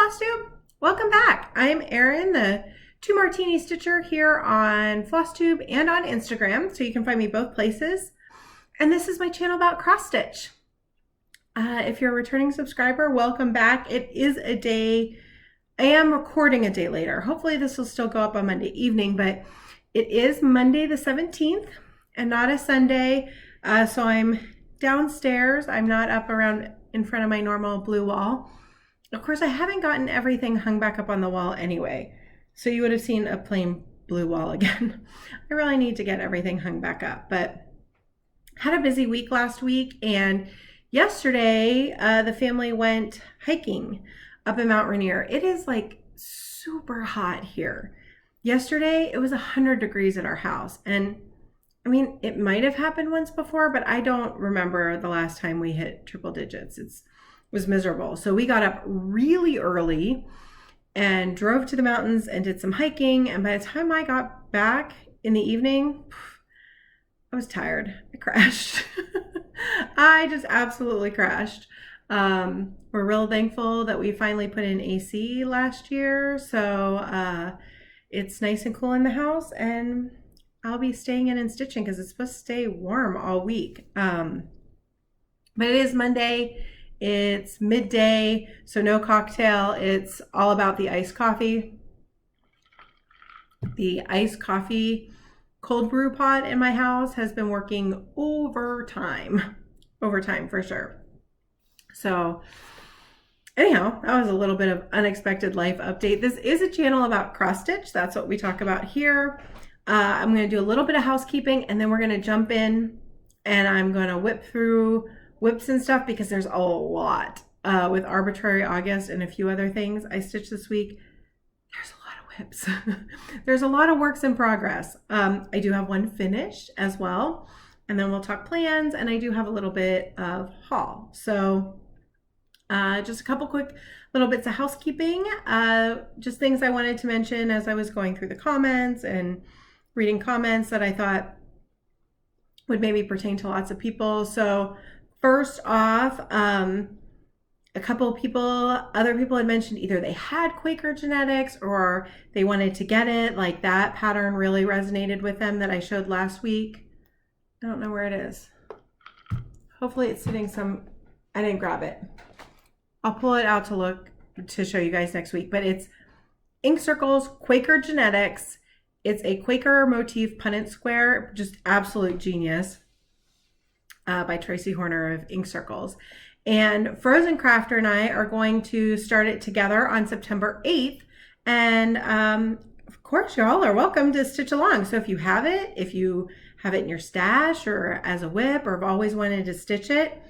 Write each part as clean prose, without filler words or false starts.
Flosstube. Welcome back. I'm Erin, the 2 Martini Stitcher here on Flosstube and on Instagram, so you can find me both places. And this is my channel about cross stitch. If you're a returning subscriber, welcome back. It is a day, I am recording a day later. Hopefully this will still go up on Monday evening, but it is Monday the 17th and not a Sunday. So I'm downstairs. I'm not up around in front of my normal blue wall. Of course, I haven't gotten everything hung back up on the wall anyway, so you would have seen a plain blue wall again. I really need to get everything hung back up, but had a busy week last week, and yesterday the family went hiking up in Mount Rainier. It is like super hot here. Yesterday it was 100 degrees at our house, and I mean, it might have happened once before, but I don't remember the last time we hit triple digits. It was miserable. So we got up really early and drove to the mountains and did some hiking. And by the time I got back in the evening, I was tired. I crashed. I just absolutely crashed. We're real thankful that we finally put in AC last year. So it's nice and cool in the house, and I'll be staying in and stitching because it's supposed to stay warm all week. But it is Monday. It's midday, so no cocktail. It's all about the iced coffee. The iced coffee cold brew pot in my house has been working overtime for sure. So anyhow, that was a little bit of unexpected life update. This is a channel about cross stitch. That's what we talk about here. I'm going to do a little bit of housekeeping, and then we're going to jump in and I'm going to whip through WIPs and stuff because there's a lot with Arbitrary August and a few other things I stitched this week. There's a lot of WIPs. There's a lot of works in progress. I do have one finished as well, and then we'll talk plans, and I do have a little bit of haul. So just a couple quick little bits of housekeeping, just things I wanted to mention as I was going through the comments and reading comments that I thought would maybe pertain to lots of people. So first off, a couple of other people had mentioned either they had Quaker Genetics or they wanted to get it. Like that pattern really resonated with them that I showed last week. I don't know where it is. Hopefully it's sitting I didn't grab it. I'll pull it out to show you guys next week, but it's Ink Circles, Quaker Genetics. It's a Quaker motif punnet square, just absolute genius. By Tracy Horner of Ink Circles. And Frozen Crafter and I are going to start it together on September 8th. And of course, y'all are welcome to stitch along. So if you have it in your stash or as a WIP or have always wanted to stitch it,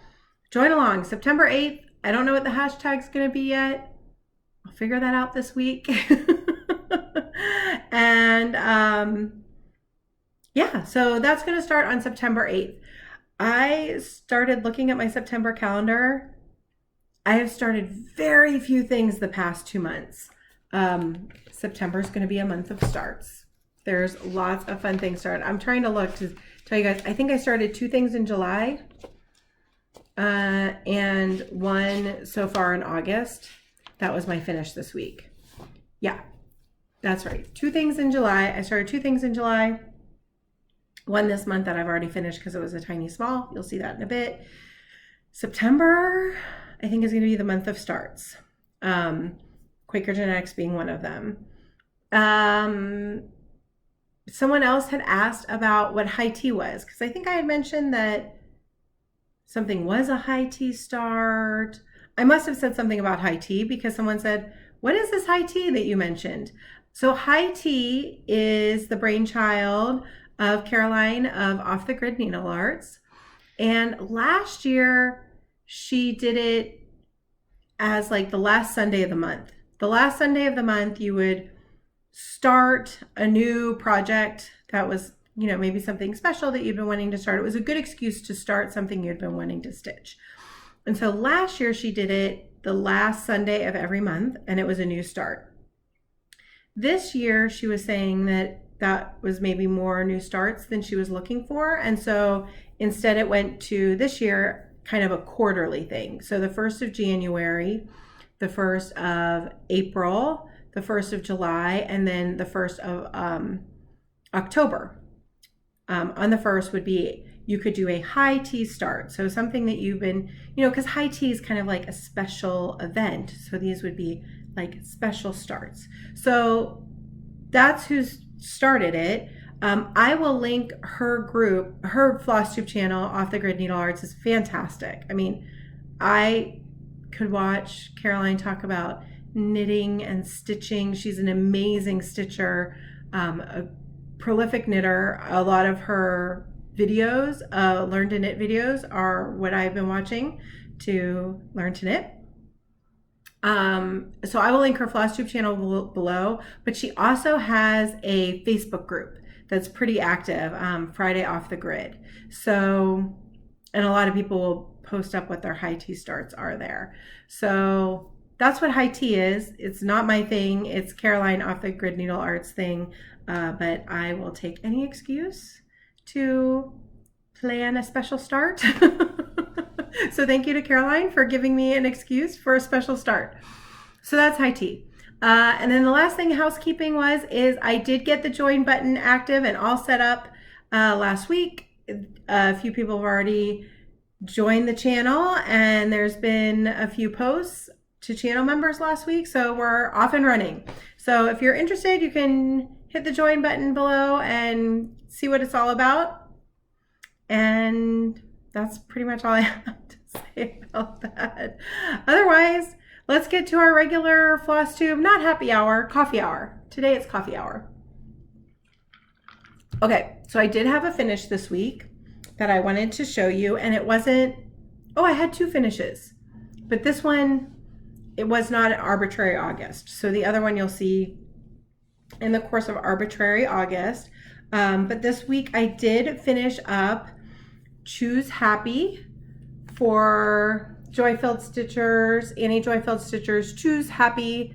join along. September 8th. I don't know what the hashtag's going to be yet. I'll figure that out this week. And yeah, so that's going to start on September 8th. I started looking at my September calendar. I have started very few things the past 2 months. September is going to be a month of starts. There's lots of fun things started. I'm trying to look to tell you guys, I think I started 2 things in July and 1 so far in August. That was my finish this week. Yeah, that's right. 2 things in July. I started 2 things in July. 1 this month that I've already finished because it was a tiny small. You'll see that in a bit. September, I think, is going to be the month of starts. Quaker Genetics being one of them. Someone else had asked about what high tea was, because I think I had mentioned that something was a high tea start. I must have said something about high tea because someone said, what is this high tea that you mentioned? So high tea is the brainchild of Caroline of Off the Grid Needle Arts. And last year she did it as like the last Sunday of the month. The last Sunday of the month you would start a new project that was, maybe something special that you'd been wanting to start. It was a good excuse to start something you'd been wanting to stitch. And so last year she did it the last Sunday of every month, and it was a new start. This year she was saying that was maybe more new starts than she was looking for. And so Instead, it went to this year kind of a quarterly thing. So the 1st of January, the 1st of April, the 1st of July, and then the 1st of October. On the 1st would be, you could do a high tea start. So something that you've been, because high tea is kind of like a special event. So these would be like special starts. So that's who started it. I will link her group, her Flosstube channel, Off the Grid Needle Arts, is fantastic. I mean, I could watch Caroline talk about knitting and stitching. She's an amazing stitcher, a prolific knitter. A lot of her videos, Learn to Knit videos, are what I've been watching to learn to knit. So I will link her Flosstube channel below, but she also has a Facebook group that's pretty active, Friday Off the Grid. So, and a lot of people will post up what their high tea starts are there. So that's what high tea is. It's not my thing. It's Caroline Off the Grid Needle Arts thing, but I will take any excuse to plan a special start. So thank you to Caroline for giving me an excuse for a special start. So that's high tea. And then the last thing housekeeping is I did get the join button active and all set up last week. A few people have already joined the channel, and there's been a few posts to channel members last week. So we're off and running. So if you're interested, you can hit the join button below and see what it's all about. And that's pretty much all I have to say about that. Otherwise, let's get to our regular Flosstube, not happy hour, coffee hour. Today it's coffee hour. Okay, so I did have a finish this week that I wanted to show you, and it wasn't, I had 2 finishes, but this one, it was not Arbitrary August. So the other one you'll see in the course of Arbitrary August. But this week I did finish up Choose Happy for JoyFilledStitchers, Annie JoyFilledStitchers Choose Happy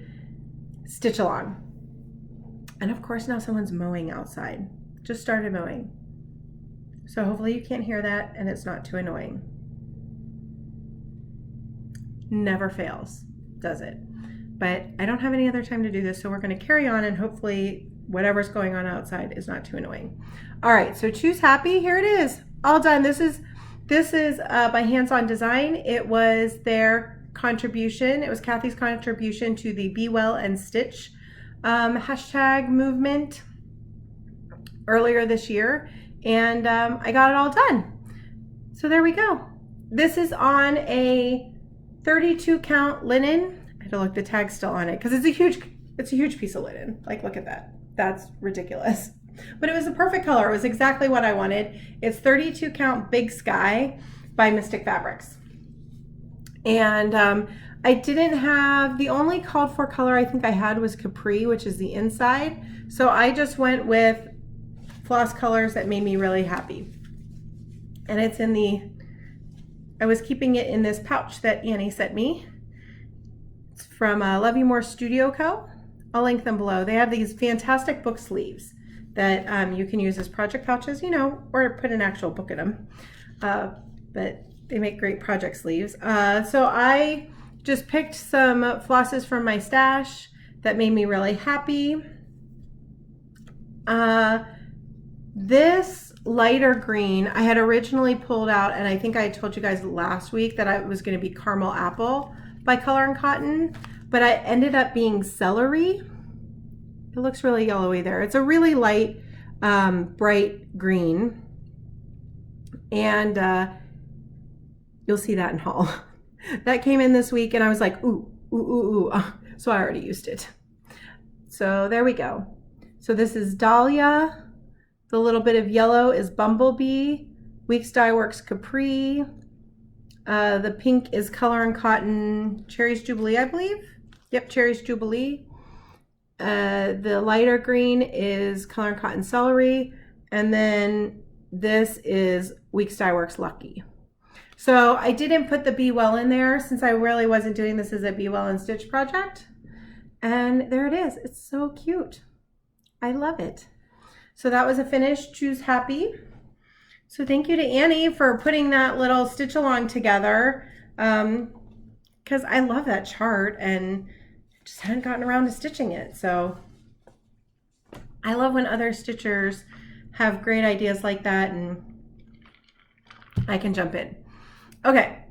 Stitch Along. And of course now someone's mowing outside. Just started mowing. So hopefully you can't hear that and it's not too annoying. Never fails, does it? But I don't have any other time to do this, so we're going to carry on, and hopefully whatever's going on outside is not too annoying. All right, so Choose Happy, here it is, all done. This is by Hands On Design. It was their contribution. It was Kathy's contribution to the Be Well and Stitch hashtag movement earlier this year, and I got it all done. So there we go. This is on a 32 count linen. I had to look, the tag's still on it because it's a huge piece of linen. Like, look at that. That's ridiculous. But it was a perfect color. It was exactly what I wanted. It's 32 count Big Sky by Mystic Fabrics. And I didn't have, the only called for color I think I had was Capri, which is the inside. So I just went with floss colors that made me really happy. And it's in the, I was keeping it in this pouch that Annie sent me. It's from Love You More Studio Co. I'll link them below. They have these fantastic book sleeves that you can use as project pouches, or put an actual book in them. But they make great project sleeves. So I just picked some flosses from my stash that made me really happy. This lighter green I had originally pulled out, and I think I told you guys last week that I was going to be Caramel Apple by Color and Cotton, but I ended up being Celery. It looks really yellowy there. It's a really light, bright green, and you'll see that in haul. That came in this week, and I was like, ooh, ooh, ooh, ooh. So I already used it. So there we go. So this is Dahlia. The little bit of yellow is Bumblebee. Weeks Dye Works Capri. The pink is Color and Cotton Cherries Jubilee, I believe. Yep, Cherries Jubilee. The lighter green is Color and Cotton Celery. And then this is Weeks Dye Works Lucky. So I didn't put the Be Well in there since I really wasn't doing this as a Be Well and Stitch project. And there it is. It's so cute. I love it. So that was a finish, Choose Happy. So thank you to Annie for putting that little stitch along together. Kind because I love that chart and just hadn't gotten around to stitching it. So I love when other stitchers have great ideas like that and I can jump in. Okay,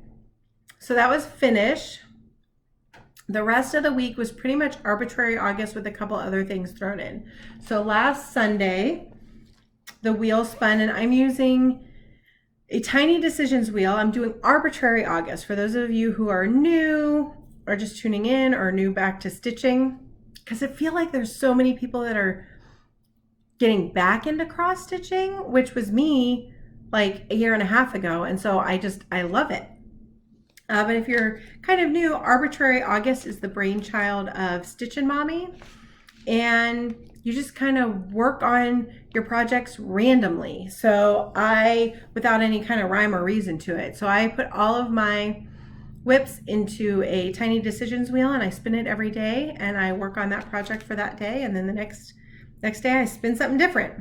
so that was finish. The rest of the week was pretty much arbitrary August with a couple other things thrown in. So last Sunday, the wheel spun, and I'm using a Tiny Decisions wheel. I'm doing arbitrary August. For those of you who are new or just tuning in or new back to stitching, because I feel like there's so many people that are getting back into cross stitching, which was me like a year and a half ago. And so I love it. But if you're kind of new, Arbitrary August is the brainchild of Stitchin' Mommy. And you just kind of work on your projects randomly. So without any kind of rhyme or reason to it. So I put all of my WIPs into a Tiny Decisions wheel and I spin it every day and I work on that project for that day. And then the next day I spin something different.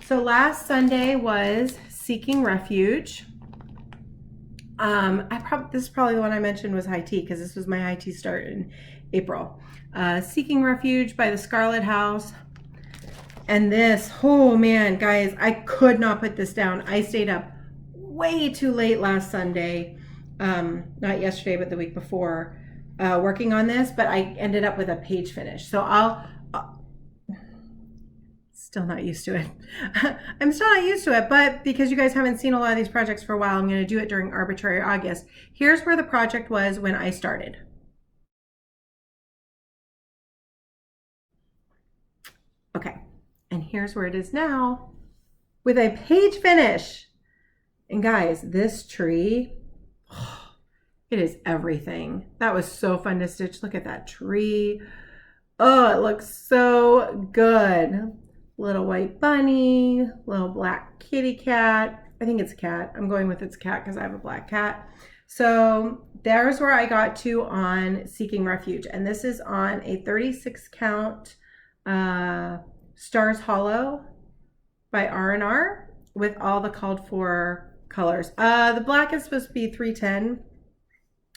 So last Sunday was Seeking Refuge. This is probably the one I mentioned was high tea because this was my high tea start in April. Seeking Refuge by the Scarlett House. And this, oh man, guys, I could not put this down. I stayed up way too late last Sunday, not yesterday, but the week before, working on this, but I ended up with a page finish. So I'll still not used to it. I'm still not used to it, but because you guys haven't seen a lot of these projects for a while, I'm going to do it during Arbitrary August. Here's where the project was when I started. Okay, and here's where it is now with a page finish. And guys, this tree, oh, it is everything. That was so fun to stitch. Look at that tree. Oh, it looks so good. Little white bunny, little black kitty cat. I think it's a cat. I'm going with it's a cat because I have a black cat. So there's where I got to on Seeking Refuge. And this is on a 36 count Stars Hallow by R&R with all the called for colors. The black is supposed to be 310,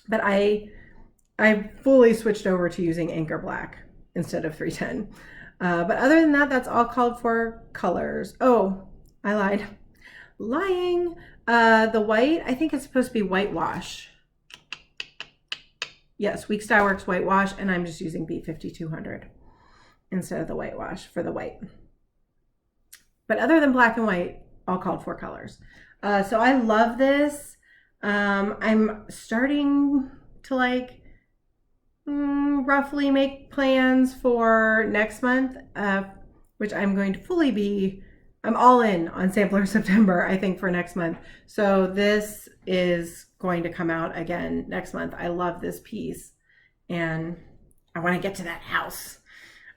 but I fully switched over to using Anchor Black instead of 310. But other than that, that's all called for colors. Oh, I lied. Lying. The white, I think it's supposed to be whitewash. Yes, Weeks Dye Works whitewash, and I'm just using B5200 instead of the whitewash for the white. But other than black and white, all called for colors. So I love this. I'm starting to roughly make plans for next month, which I'm going to I'm all in on Sampler September, I think, for next month. So this is going to come out again next month. I love this piece and I want to get to that house.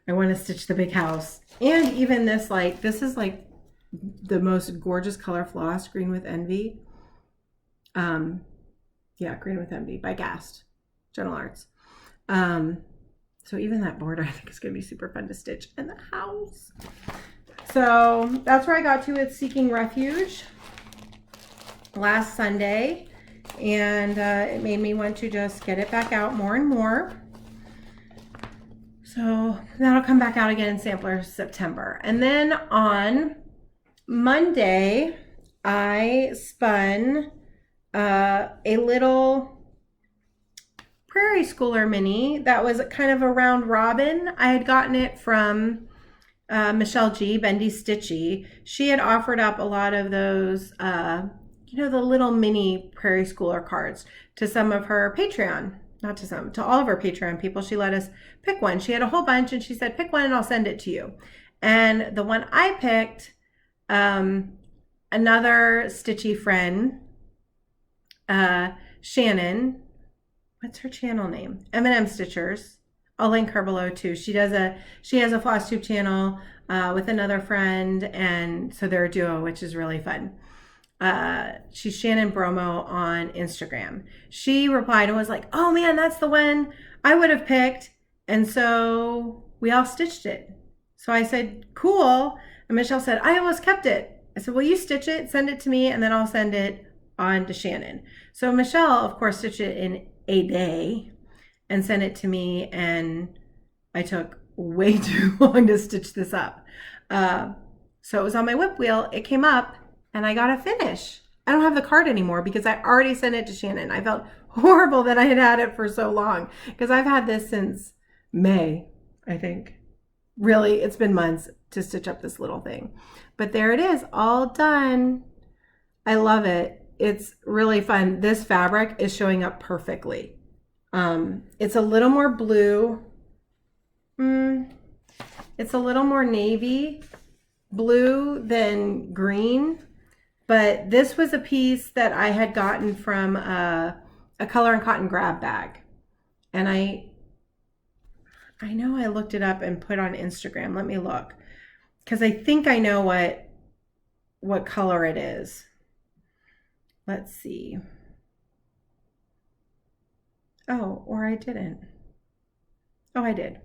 I want to stitch the big house. And even this, this is the most gorgeous color floss, Green with Envy. Yeah, Green with Envy by Gast, Gentle Arts. So even that border, I think is going to be super fun to stitch in the house. So that's where I got to with Seeking Refuge last Sunday. And it made me want to just get it back out more and more. So that'll come back out again in Sampler September. And then on Monday, I spun a little Prairie Schooler mini that was kind of a round robin. I had gotten it from Michelle G, Bendy Stitchy. She had offered up a lot of those, the little mini Prairie Schooler cards to some of her Patreon, not to some, to all of her Patreon people. She let us pick one. She had a whole bunch and she said, pick one and I'll send it to you. And the one I picked, another Stitchy friend, Shannon, what's her channel name? M&M Stitchers. I'll link her below too. She has a Flosstube channel with another friend, and so they're a duo, which is really fun. She's Shannon Bromo on Instagram. She replied and was like, oh man, that's the one I would have picked. And so we all stitched it. So I said, cool. And Michelle said, I almost kept it. I said, well, you stitch it, send it to me, and then I'll send it on to Shannon. So Michelle, of course, stitched it in a day. and sent it to me, and I took way too long to stitch this up. So it was on my WIP wheel, it came up, and I got a finish. I don't have the card anymore because I already sent it to Shannon. I felt horrible that I had had it for so long because I've had this since May, I think. Really, it's been months to stitch up this little thing. But there it is, all done. I love it. It's really fun. This fabric is showing up perfectly. It's a little more blue. It's a little more navy blue than green. But this was a piece that I had gotten from a Color and Cotton grab bag. And I know I looked it up and put on Instagram. Let me look. Because I think I know what color it is. Let's see. Oh, or I didn't. Oh, I did.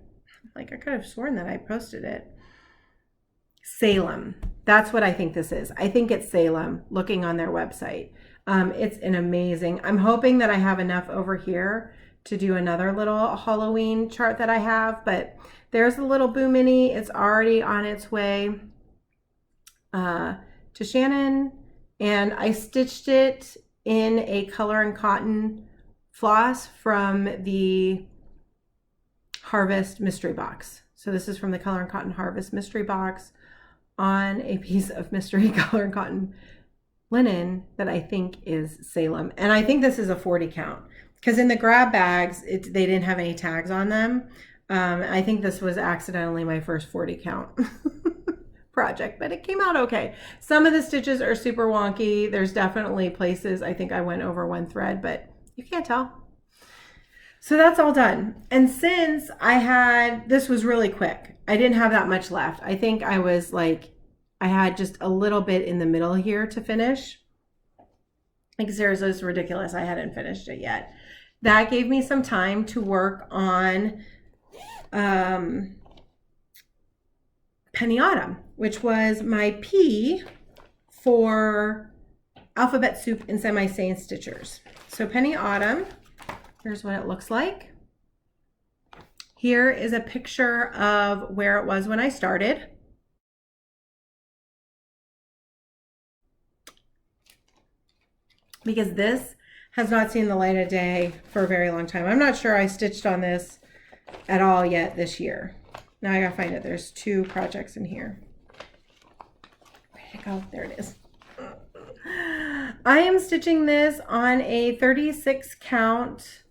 Like, I could have sworn that I posted it. Salem. That's what I think this is. I think it's Salem, looking on their website. It's an amazing, I'm hoping that I have enough over here to do another little Halloween chart that I have, but there's the little Boo Mini. It's already on its way to Shannon, and I stitched it in a Color and Cotton floss from the Harvest mystery box. So this is from the Color and Cotton Harvest mystery box on a piece of mystery Color and Cotton linen that I think is Salem. And I think this is a 40 count because in the grab bags, they didn't have any tags on them. I think this was accidentally my first 40 count project, but it came out okay. Some of the stitches are super wonky. There's definitely places I think I went over one thread, but you can't tell. So that's all done. And since this was really quick, I didn't have that much left. I think I was like, I had just a little bit in the middle here to finish. Like, seriously, it's ridiculous. I hadn't finished it yet. That gave me some time to work on Penny Autumn, which was my P for Alphabet Soup and Semi-Sane Stitchers. So Penny Autumn, here's what it looks like. Here is a picture of where it was when I started. Because this has not seen the light of day for a very long time. I'm not sure I stitched on this at all yet this year. Now I gotta find it. There's 2 projects in here. Where did it go? There it is. I am stitching this on a 36 count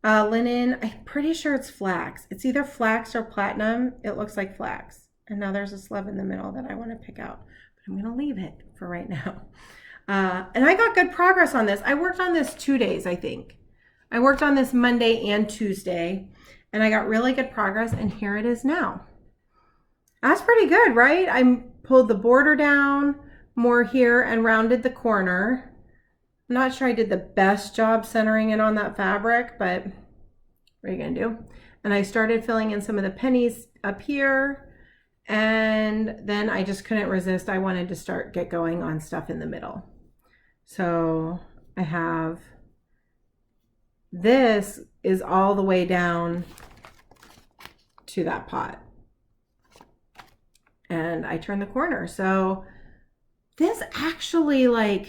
linen. I'm pretty sure it's flax. It's either flax or platinum. It looks like flax. And now there's a slub in the middle that I want to pick out, but I'm going to leave it for right now. And I got good progress on this. I worked on this 2 days, I think. I worked on this Monday and Tuesday, and I got really good progress, and here it is now. That's pretty good, right? I pulled the border down more here and rounded the corner. I'm not sure I did the best job centering it on that fabric, but what are you gonna do? And I started filling in some of the pennies up here, and then I just couldn't resist. I wanted to get going on stuff in the middle. So I have, this is all the way down to that pot. And I turn the corner. So this actually, like,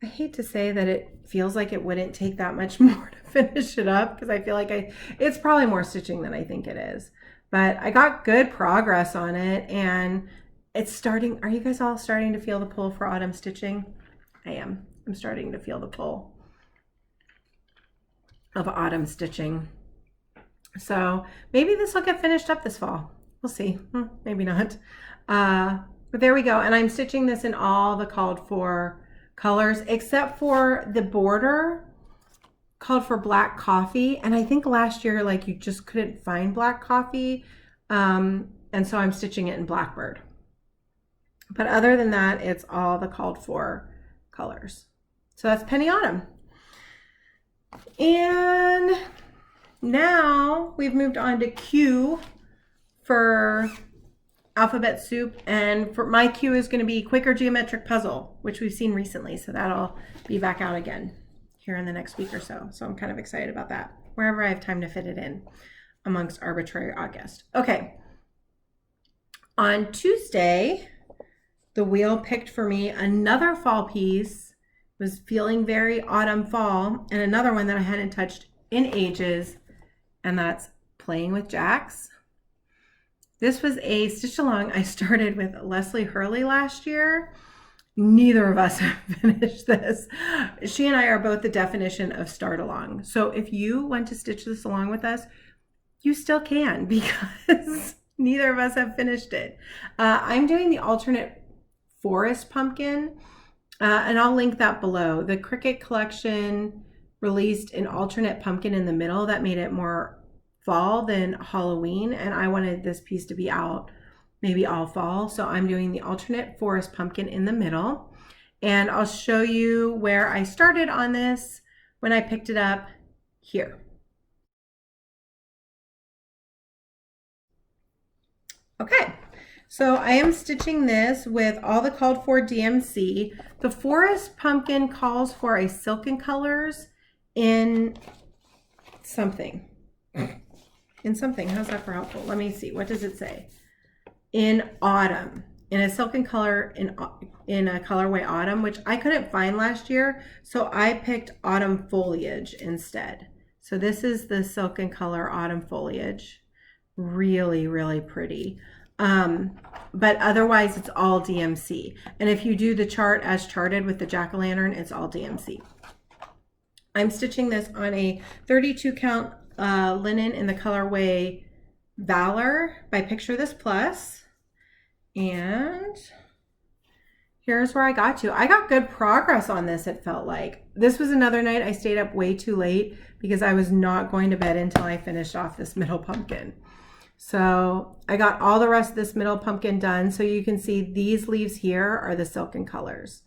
I hate to say that it feels like it wouldn't take that much more to finish it up, because I feel like it's probably more stitching than I think it is. But I got good progress on it, and it's starting. Are you guys all starting to feel the pull for autumn stitching? I am. I'm starting to feel the pull of autumn stitching. So maybe this will get finished up this fall. We'll see. Maybe not. But there we go. And I'm stitching this in all the called for colors, except for the border called for black coffee. And I think last year, like, you just couldn't find black coffee. And so I'm stitching it in Blackbird. But other than that, it's all the called for colors. So that's Penny Autumn. And now we've moved on to Q for Alphabet Soup, and for my Q is going to be Quaker Geometric Puzzle, which we've seen recently, so that'll be back out again. here in the next week or so. So I'm kind of excited about that, wherever I have time to fit it in amongst Arbitrary August. Okay. On Tuesday, the wheel picked for me another fall piece. Was feeling very autumn fall, and another one that I hadn't touched in ages, and that's Playing with Jacks. This was a stitch along I started with Leslie Hurley last year. Neither of us have finished this. She and I are both the definition of start along. So if you want to stitch this along with us, you still can, because neither of us have finished it. I'm doing the alternate forest pumpkin, and I'll link that below. The Cricut collection released an alternate pumpkin in the middle that made it more fall than Halloween, and I wanted this piece to be out maybe all fall, so I'm doing the alternate forest pumpkin in the middle, and I'll show you where I started on this when I picked it up here. Okay, so I am stitching this with all the called for DMC. The forest pumpkin calls for a silken colors in something. In something, how's that for helpful? Let me see, what does it say? In autumn, in a silken color, in a colorway autumn, which I couldn't find last year, so I picked autumn foliage instead. So this is the silken color autumn foliage. Really, really pretty. But otherwise it's all DMC. And if you do the chart as charted with the jack-o'-lantern, it's all DMC. I'm stitching this on a 32 count linen in the colorway Valor by Picture This Plus. And here's where I got to. I got good progress on this, it felt like. This was another night I stayed up way too late because I was not going to bed until I finished off this middle pumpkin. So I got all the rest of this middle pumpkin done. So you can see these leaves here are the silken colors.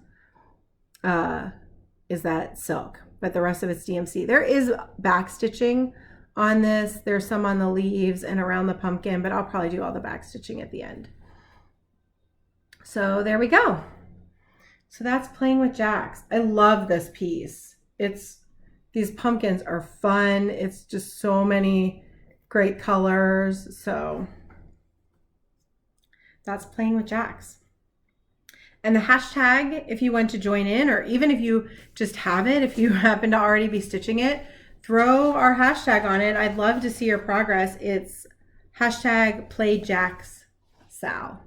Is that silk, but the rest of it's DMC. There is back stitching on this. There's some on the leaves and around the pumpkin, but I'll probably do all the back stitching at the end. So there we go. So that's Playing with Jacks. I love this piece. These pumpkins are fun. It's just so many great colors. So that's Playing with Jacks. And the hashtag, if you want to join in, or even if you just have it, if you happen to already be stitching it, throw our hashtag on it. I'd love to see your progress. It's hashtag Play Jacks SAL.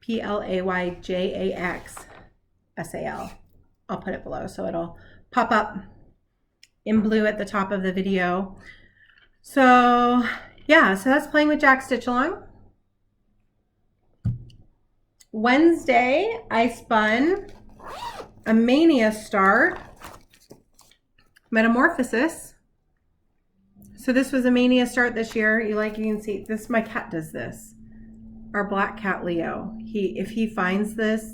PLAYJAX SAL. I'll put it below so it'll pop up in blue at the top of the video. So yeah, so that's Playing with Jacks Stitch Along. Wednesday, I spun a Mania start, Metamorphosis. So this was a Mania start this year. You can see this, my cat does this. Our black cat Leo. If he finds this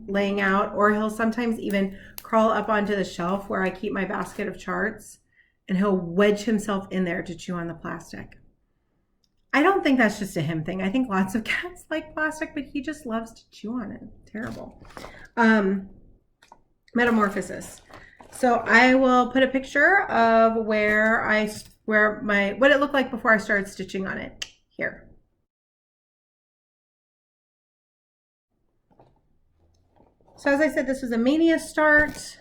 laying out, or he'll sometimes even crawl up onto the shelf where I keep my basket of charts, and he'll wedge himself in there to chew on the plastic. I don't think that's just a him thing. I think lots of cats like plastic, but he just loves to chew on it. Terrible. Metamorphosis. So I will put a picture of what it looked like before I started stitching on it here. So as I said, this was a Mania start.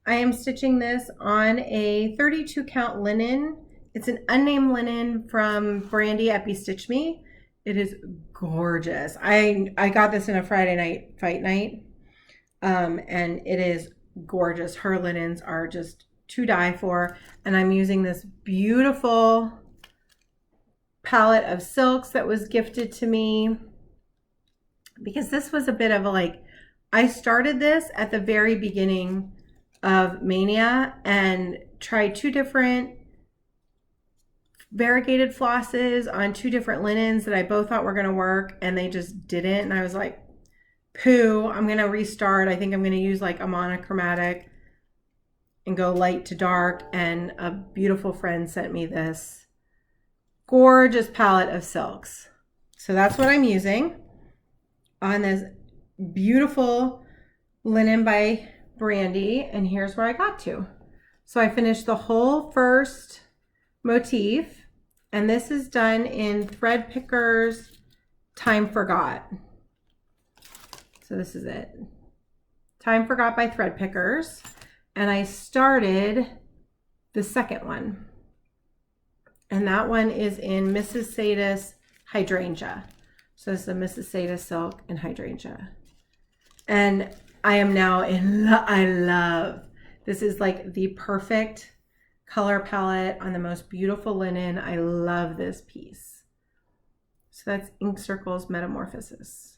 I am stitching this on a 32 count linen. It's an unnamed linen from Brandy at Be Stitch Me. It is gorgeous. I got this in a Friday night fight night, and it is gorgeous. Her linens are just to die for, and I'm using this beautiful palette of silks that was gifted to me, because this was a bit of a I started this at the very beginning of Mania and tried two different variegated flosses on two different linens that I both thought were going to work, and they just didn't. And I was like, poo, I'm going to restart. I think I'm going to use a monochromatic and go light to dark. And a beautiful friend sent me this gorgeous palette of silks. So that's what I'm using on this beautiful linen by Brandy. And here's where I got to. So I finished the whole first motif, and this is done in Thread Picker's Time Forgot. So this is it. Time Forgot by Thread Pickers. And I started the second one. And that one is in Mrs. Sadis Hydrangea. So this is a Mrs. Sadis Silk and Hydrangea. And I am now in I love. This is like the perfect color palette on the most beautiful linen. I love this piece. So that's Ink Circles Metamorphosis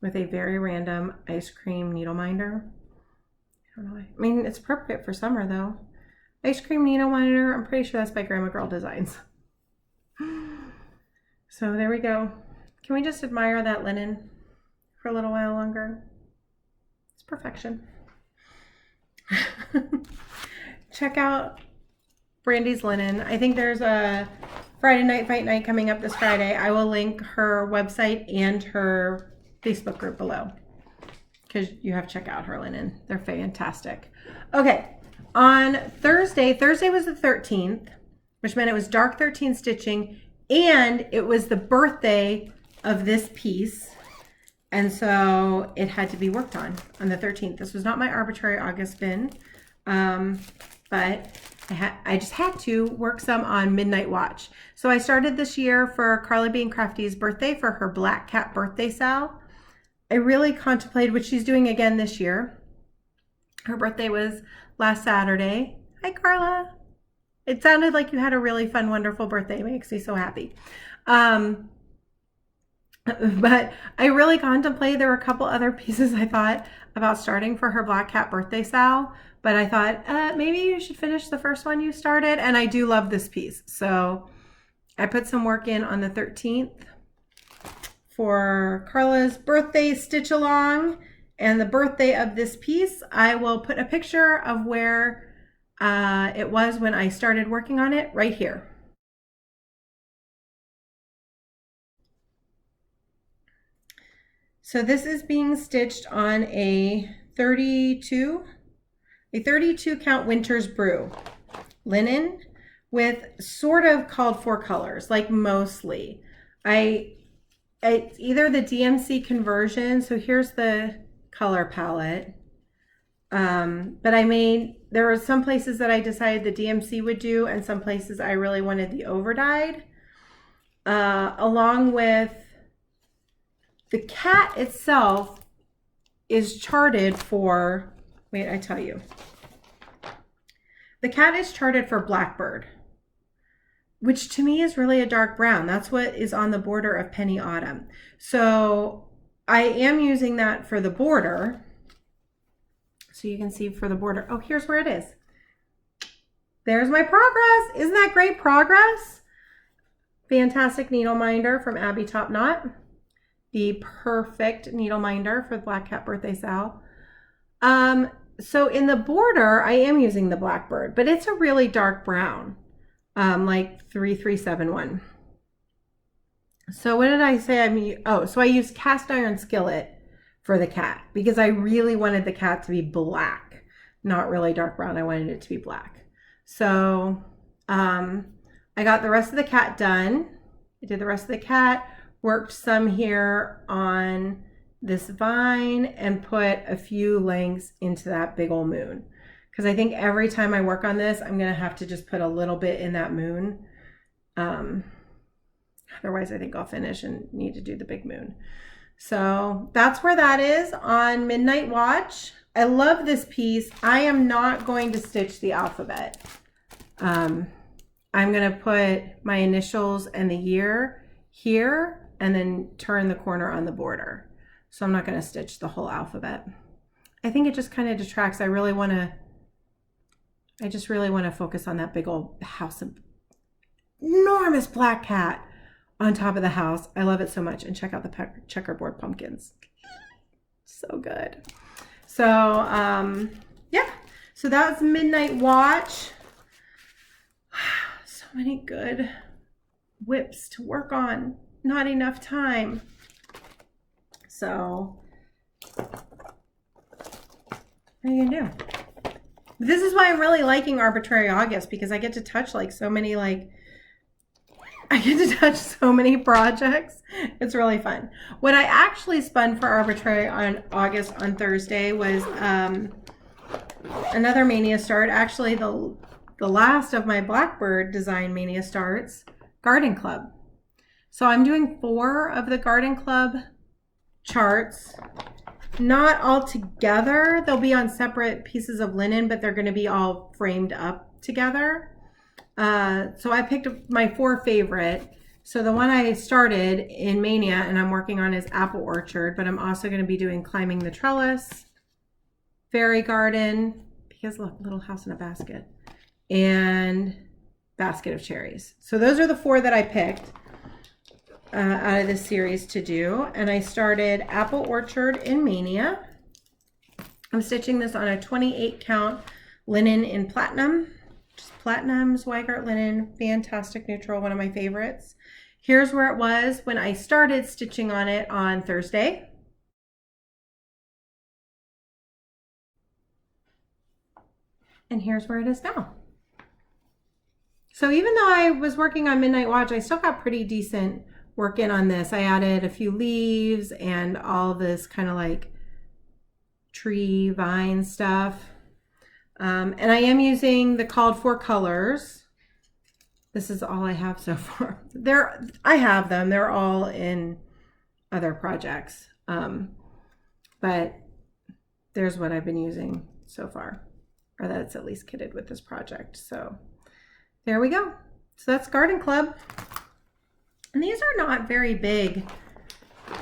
with a very random ice cream needle minder. I don't know why. I mean, it's appropriate for summer though. Ice cream needle minder. I'm pretty sure that's by Grandma Girl Designs. So there we go. Can we just admire that linen for a little while longer? It's perfection. Check out Brandy's linen. I think there's a Friday Night Fight Night coming up this Friday. I will link her website and her Facebook group below because you have to check out her linen. They're fantastic. Okay, on Thursday was the 13th, which meant it was dark 13 stitching, and it was the birthday of this piece. And so it had to be worked on the 13th. This was not my arbitrary August bin, but I just had to work some on Midnight Watch. So I started this year for Carly Bean Crafty's birthday for her Black Cat birthday sal. I really contemplated what she's doing again this year. Her birthday was last Saturday. Hi, Carla. It sounded like you had a really fun, wonderful birthday. It makes me so happy. But I really contemplated. There were a couple other pieces I thought about starting for her Black Cat birthday sal, but I thought maybe you should finish the first one you started, and I do love this piece. So I put some work in on the 13th for Carla's birthday stitch along, and the birthday of this piece, I will put a picture of where it was when I started working on it right here. So this is being stitched on a 32 count Winter's Brew linen with sort of called for colors, like mostly. It's either the DMC conversion, so here's the color palette. But there were some places that I decided the DMC would do, and some places I really wanted the overdyed, along with the cat itself is charted for, wait, I tell you. The cat is charted for Blackbird, which to me is really a dark brown. That's what is on the border of Penny Autumn. So I am using that for the border. So you can see for the border. Oh, here's where it is. There's my progress. Isn't that great progress? Fantastic needle minder from Abby Top Knot. The perfect needle minder for the Black Cat birthday sal. So in the border, I am using the Blackbird, but it's a really dark brown, like 3371. So what did I say? So I used cast iron skillet for the cat because I really wanted the cat to be black, not really dark brown. I wanted it to be black. So I got the rest of the cat done. I did the rest of the cat. Worked some here on this vine and put a few lengths into that big old moon. Because I think every time I work on this, I'm going to have to just put a little bit in that moon. Otherwise, I think I'll finish and need to do the big moon. So that's where that is on Midnight Watch. I love this piece. I am not going to stitch the alphabet. I'm going to put my initials and the year here, and then turn the corner on the border. So I'm not going to stitch the whole alphabet. I think it just kind of detracts. I just really want to focus on that big old house of enormous black cat on top of the house. I love it so much. And check out the checkerboard pumpkins. So good. So yeah, so that's Midnight Watch. So many good WIPs to work on. Not enough time. So what are you gonna do? This is why I'm really liking Arbitrary August, because I get to touch like so many projects. It's really fun. What I actually spun for Arbitrary on August on Thursday was another Mania start. Actually, the last of my Blackbird design Mania starts, Garden Club. So I'm doing 4 of the Garden Club charts. Not all together. They'll be on separate pieces of linen, but they're going to be all framed up together. So I picked my 4 favorite. So the one I started in Mania and I'm working on is Apple Orchard, but I'm also going to be doing Climbing the Trellis, Fairy Garden, because look, Little House in a Basket, and Basket of Cherries. So those are the 4 that I picked out of this series to do. And I started Apple Orchard in Mania. I'm stitching this on a 28 count linen in platinum. Just platinum Zweigart linen, fantastic neutral, one of my favorites. Here's where it was when I started stitching on it on Thursday. And here's where it is now. So even though I was working on Midnight Watch, I still got pretty decent work in on this. I added a few leaves and all this kind of like tree vine stuff. And I am using the called for colors. This is all I have so far. I have them. They're all in other projects. But there's what I've been using so far, or that's at least kitted with this project. So there we go. So that's Garden Club. And these are not very big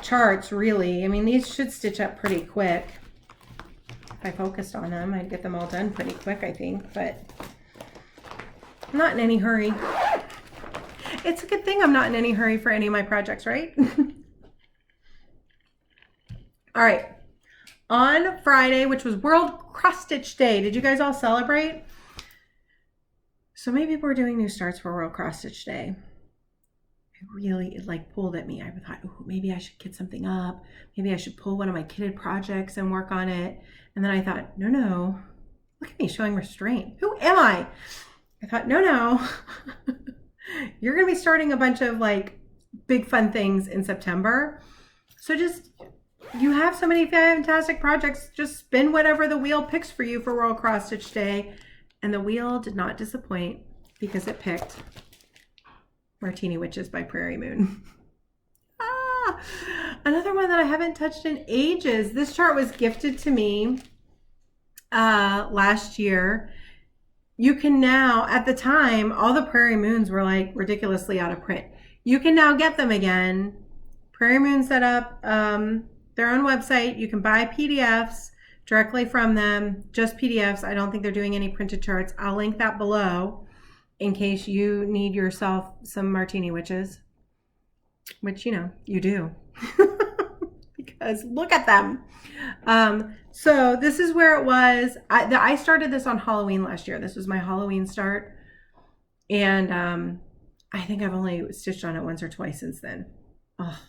charts, really. I mean, these should stitch up pretty quick. If I focused on them, I'd get them all done pretty quick, I think, but I'm not in any hurry. It's a good thing I'm not in any hurry for any of my projects, right? All right. On Friday, which was World Cross Stitch Day, did you guys all celebrate? So many people were doing new starts for World Cross Stitch Day. It like pulled at me. I thought, oh, maybe I should kit something up. Maybe I should pull one of my kitted projects and work on it. And then I thought, no, look at me showing restraint. Who am I? I thought, no. You're going to be starting a bunch of like big fun things in September. So you have so many fantastic projects. Just spin whatever the wheel picks for you for World Cross Stitch Day. And the wheel did not disappoint because it picked Martini Witches by Prairie Moon. Another one that I haven't touched in ages. This chart was gifted to me last year. You can now, at the time, all the Prairie Moons were like ridiculously out of print. You can now get them again. Prairie Moon set up their own website. You can buy PDFs directly from them, just PDFs. I don't think they're doing any printed charts. I'll link that below in case you need yourself some Martini Witches, which, you know, you do. Because look at them. So this is where it was. I started this on Halloween last year. This was my Halloween start. And I think I've only stitched on it once or twice since then. Oh,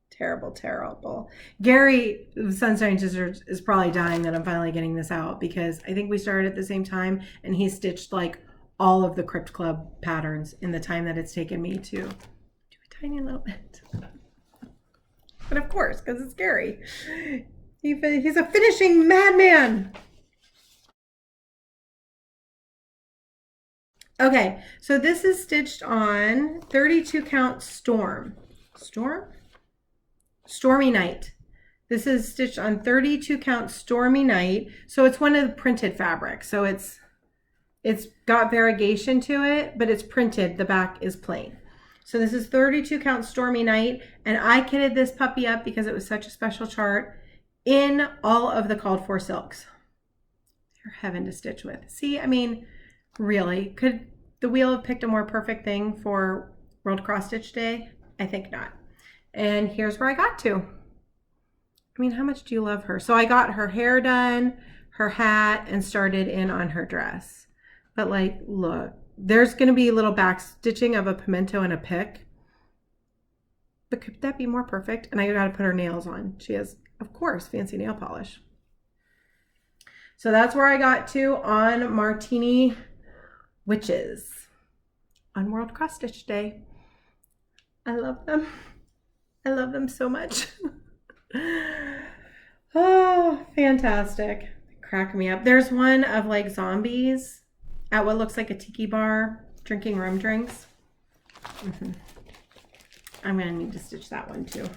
terrible, terrible. Gary, Sunshine Sisters, is probably dying that I'm finally getting this out, because I think we started at the same time and he stitched like all of the Crypt Club patterns in the time that it's taken me to do a tiny little bit. But of course, because it's Gary. He's a finishing madman. Okay, so this is stitched on 32 count Stormy Night. This is stitched on 32 count Stormy Night. So it's one of the printed fabrics. So it's got variegation to it, but it's printed. The back is plain. So this is 32 count Stormy Night, and I kitted this puppy up because it was such a special chart in all of the called for silks. They're heaven to stitch with. See, I mean, really, could the wheel have picked a more perfect thing for World Cross Stitch Day? I think not. And here's where I got to. I mean, how much do you love her? So I got her hair done, her hat, and started in on her dress. But like, look, there's going to be a little back stitching of a pimento and a pick. But could that be more perfect? And I got to put her nails on. She has, of course, fancy nail polish. So that's where I got to on Martini Witches on World Cross Stitch Day. I love them. I love them so much. Oh, fantastic. They crack me up. There's one of like zombies at what looks like a tiki bar drinking rum drinks. I'm gonna need to stitch that one too.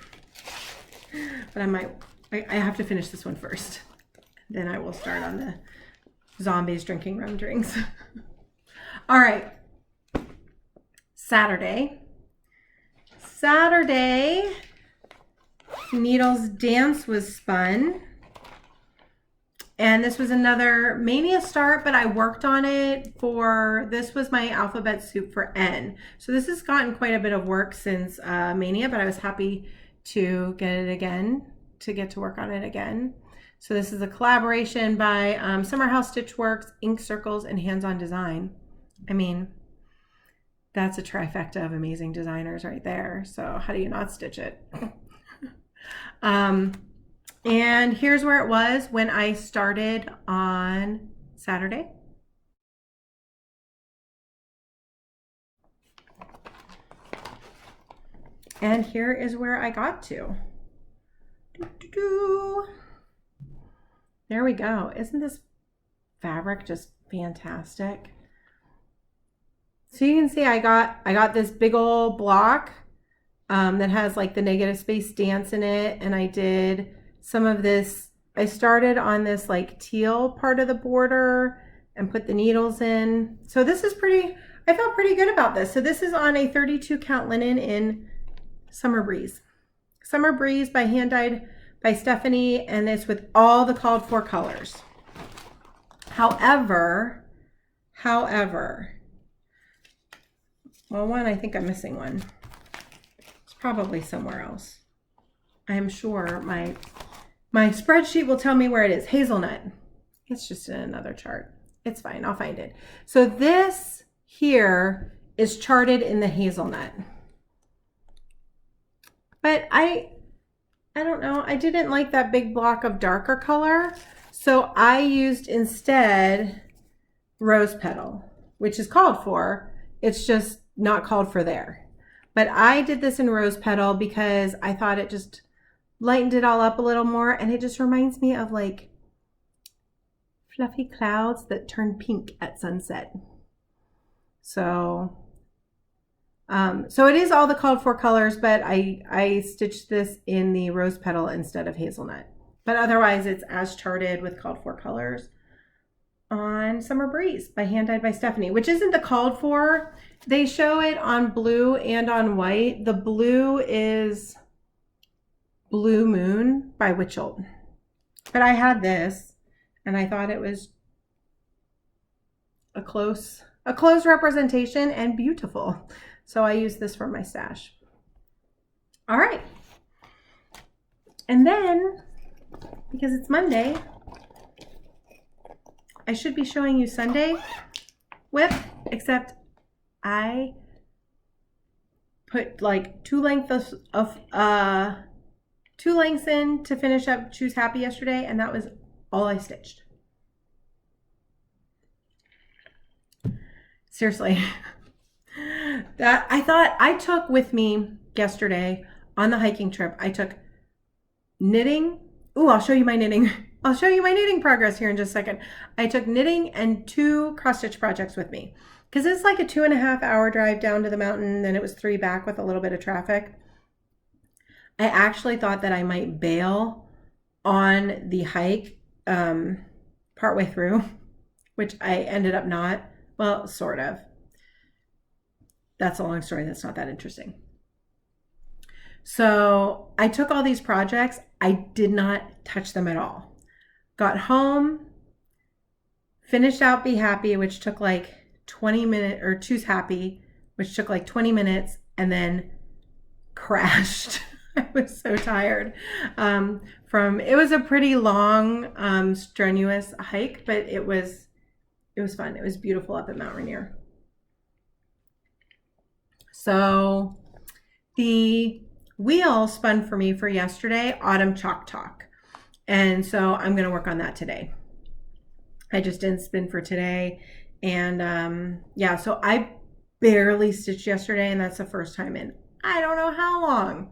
But I have to finish this one first. Then I will start on the zombies drinking rum drinks. All right. Saturday, Needles Dance was spun. And this was another Mania start, but I worked on it for, this was my alphabet soup for N. So this has gotten quite a bit of work since Mania, but I was happy to get it again, to get to work on it again. So this is a collaboration by Summer House Stitch Works, Ink Circles, and Hands On Design. I mean, that's a trifecta of amazing designers right there. So how do you not stitch it? And here's where it was when I started on Saturday. And here is where I got to. There we go. Isn't this fabric just fantastic? So you can see I got this big old block that has like the negative space dance in it, and I did some of this. I started on this like teal part of the border and put the needles in. So this is pretty, I felt pretty good about this. So this is on a 32 count linen in Summer Breeze. Summer Breeze by hand dyed by Stephanie, and it's with all the called for colors. However, well, one, I think I'm missing one. It's probably somewhere else. I'm sure my spreadsheet will tell me where it is. Hazelnut. It's just in another chart. It's fine. I'll find it. So this here is charted in the hazelnut. But I don't know. I didn't like that big block of darker color. So I used instead rose petal, which is called for. It's just not called for there. But I did this in rose petal because I thought it just lightened it all up a little more, and it just reminds me of like fluffy clouds that turn pink at sunset. So so it is all the called for colors, but I stitched this in the rose petal instead of hazelnut. But otherwise it's as charted with called for colors on Summer Breeze by Hand Dyed by Stephanie, which isn't the called for. They show it on blue and on white. The blue is Blue Moon by Witchelt. But I had this and I thought it was a close representation and beautiful. So I used this for my stash. All right. And then, because it's Monday, I should be showing you Sunday WIP, except I put like two lengths in to finish up Choose Happy yesterday, and that was all I stitched. Seriously. That I thought I took with me yesterday on the hiking trip. I took knitting. Ooh, I'll show you my knitting. I'll show you my knitting progress here in just a second. I took knitting and 2 cross stitch projects with me because it's like a 2.5 hour drive down to the mountain. Then it was 3 back with a little bit of traffic. I actually thought that I might bail on the hike partway through, which I ended up not. Well, sort of. That's a long story. That's not that interesting. So I took all these projects. I did not touch them at all. Got home, finished out Be Happy, which took like 20 minutes, or Choose Happy, which took like 20 minutes, and then crashed. I was so tired. It was a pretty long, strenuous hike, but it was fun. It was beautiful up at Mount Rainier. So the wheel spun for me for yesterday, Autumn Chalk Talk. And so I'm going to work on that today. I just didn't spin for today. And yeah, so I barely stitched yesterday, and that's the first time in I don't know how long.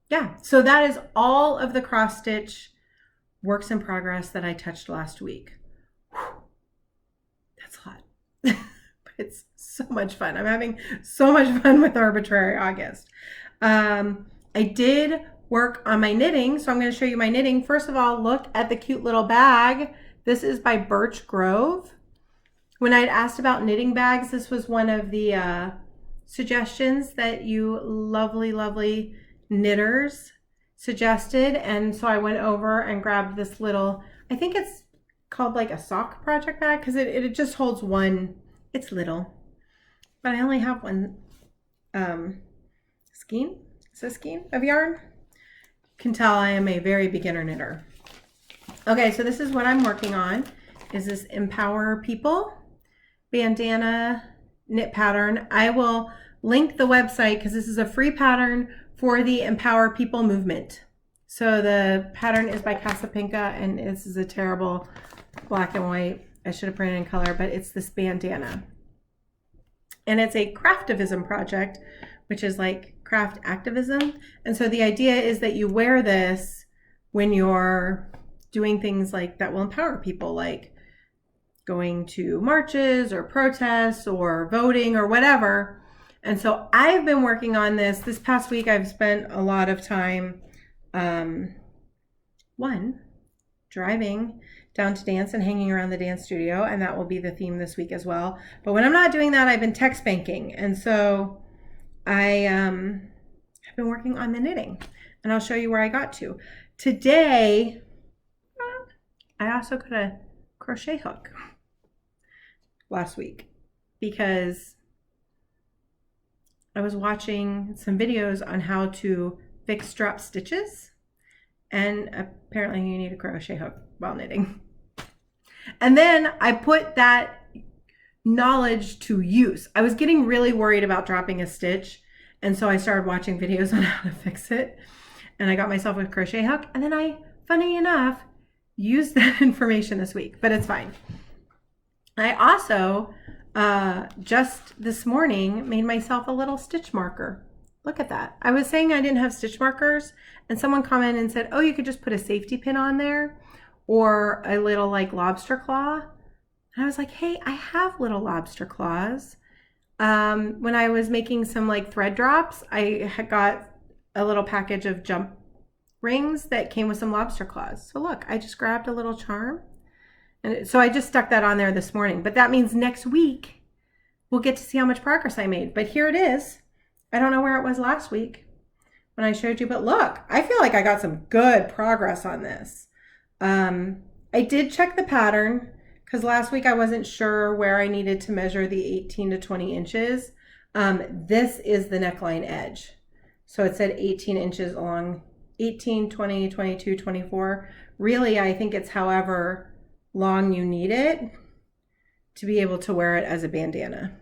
Yeah, so that is all of the cross stitch works in progress that I touched last week. Whew, that's a lot. But it's so much fun. I'm having so much fun with Arbitrary August. I did work on my knitting, so I'm going to show you my knitting. First of all, look at the cute little bag. This is by Birch Grove. When I'd asked about knitting bags, this was one of the suggestions that you lovely, lovely knitters suggested. And so I went over and grabbed this little, I think it's called like a sock project bag, because it just holds one. It's little, but I only have one skein. Is this skein of yarn? You can tell I am a very beginner knitter. Okay, so this is what I'm working on, is this Empower People bandana knit pattern. I will link the website because this is a free pattern for the Empower People movement. So the pattern is by Casapinka, and this is a terrible black and white. I should have printed in color, but it's this bandana. And it's a craftivism project, which is like craft activism. And so the idea is that you wear this when you're doing things like that will empower people, like going to marches or protests or voting or whatever. And so I've been working on this past week. I've spent a lot of time driving down to dance and hanging around the dance studio, and that will be the theme this week as well. But when I'm not doing that, I've been text banking, and so I have been working on the knitting, and I'll show you where I got to. Today, I also got a crochet hook last week because I was watching some videos on how to fix drop stitches, and apparently you need a crochet hook while knitting. And then I put that knowledge to use. I was getting really worried about dropping a stitch, and so I started watching videos on how to fix it, and I got myself a crochet hook, and then I, funny enough, used that information this week, but it's fine. I also just this morning made myself a little stitch marker. Look at that. I was saying I didn't have stitch markers, and someone commented and said, oh, you could just put a safety pin on there or a little like lobster claw. And I was like, hey, I have little lobster claws. When I was making some like thread drops, I had got a little package of jump rings that came with some lobster claws. So look, I just grabbed a little charm. And so I just stuck that on there this morning. But that means next week we'll get to see how much progress I made. But here it is. I don't know where it was last week when I showed you, but look, I feel like I got some good progress on this. I did check the pattern because last week I wasn't sure where I needed to measure the 18 to 20 inches. This is the neckline edge. So it said 18 inches along, 18, 20, 22, 24. Really, I think it's however long you need it to be able to wear it as a bandana.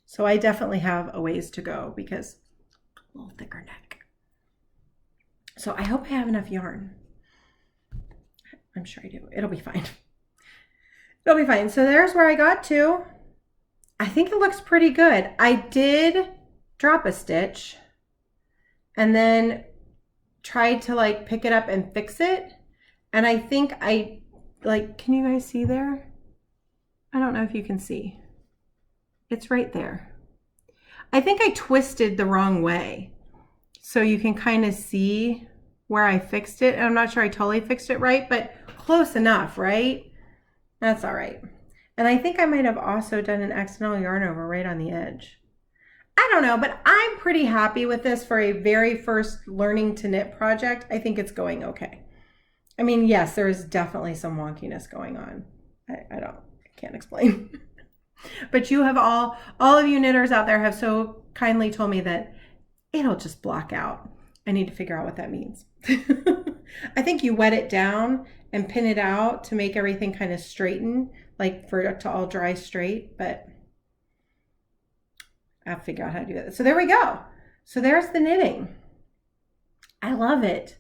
So I definitely have a ways to go because a little thicker neck. So I hope I have enough yarn. I'm sure I do. It'll be fine. It'll be fine. So there's where I got to. I think it looks pretty good. I did drop a stitch and then tried to like pick it up and fix it. And I think I like, can you guys see there? I don't know if you can see. It's right there. I think I twisted the wrong way. So you can kind of see where I fixed it. And I'm not sure I totally fixed it right, but close enough, right? That's all right. And I think I might have also done an accidental yarn over right on the edge. I don't know, but I'm pretty happy with this for a very first learning to knit project. I think it's going okay. I mean, yes, there is definitely some wonkiness going on. I can't explain. But you have all of you knitters out there have so kindly told me that it'll just block out. I need to figure out what that means. I think you wet it down and pin it out to make everything kind of straighten, like for it to all dry straight, but I have to figure out how to do that. So there we go. So there's the knitting. I love it.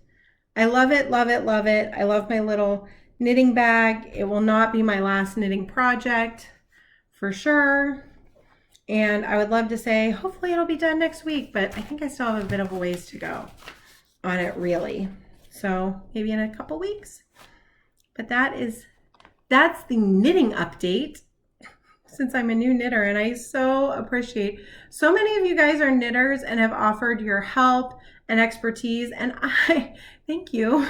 I love it, love it, love it. I love my little knitting bag. It will not be my last knitting project for sure. And I would love to say, hopefully it'll be done next week, but I think I still have a bit of a ways to go on it really. So maybe in a couple weeks. But that's the knitting update since I'm a new knitter, and I so appreciate so many of you guys are knitters and have offered your help and expertise, and I thank you.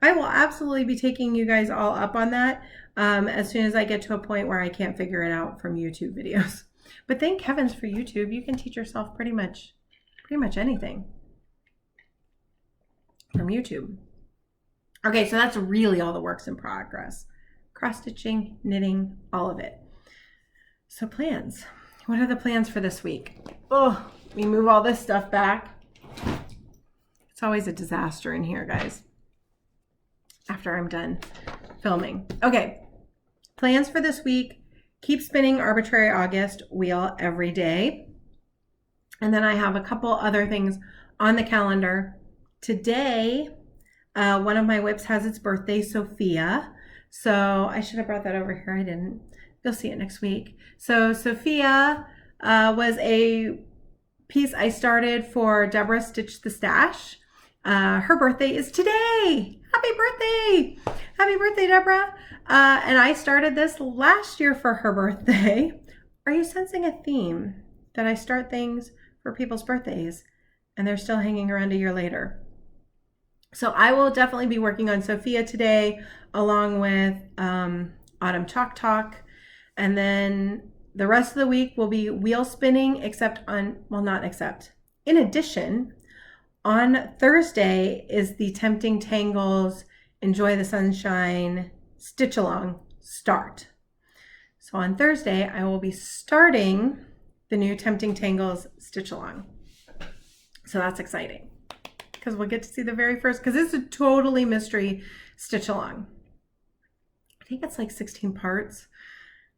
I will absolutely be taking you guys all up on that as soon as I get to a point where I can't figure it out from YouTube videos. But thank heavens for YouTube. You can teach yourself pretty much anything from YouTube. Okay, so that's really all the works in progress. Cross-stitching, knitting, all of it. So plans. What are the plans for this week? Oh, we move all this stuff back. It's always a disaster in here, guys, after I'm done filming. Okay, plans for this week. Keep spinning Arbitrary August wheel every day. And then I have a couple other things on the calendar. Today, one of my WIPs has its birthday, Sophia. So I should have brought that over here. I didn't. You'll see it next week. So Sophia was a piece I started for Deborah Stitch the Stash. Her birthday is today. Happy birthday. Happy birthday, Deborah. And I started this last year for her birthday. Are you sensing a theme that I start things for people's birthdays and they're still hanging around a year later? So I will definitely be working on Sophia today along with Autumn Chalk Talk. And then the rest of the week will be wheel spinning, in addition, on Thursday is the Tempting Tangles Enjoy the Sunshine Stitch Along start. So on Thursday, I will be starting the new Tempting Tangles Stitch Along. So that's exciting because we'll get to see the very first, because it's a totally mystery stitch along. I think it's like 16 parts.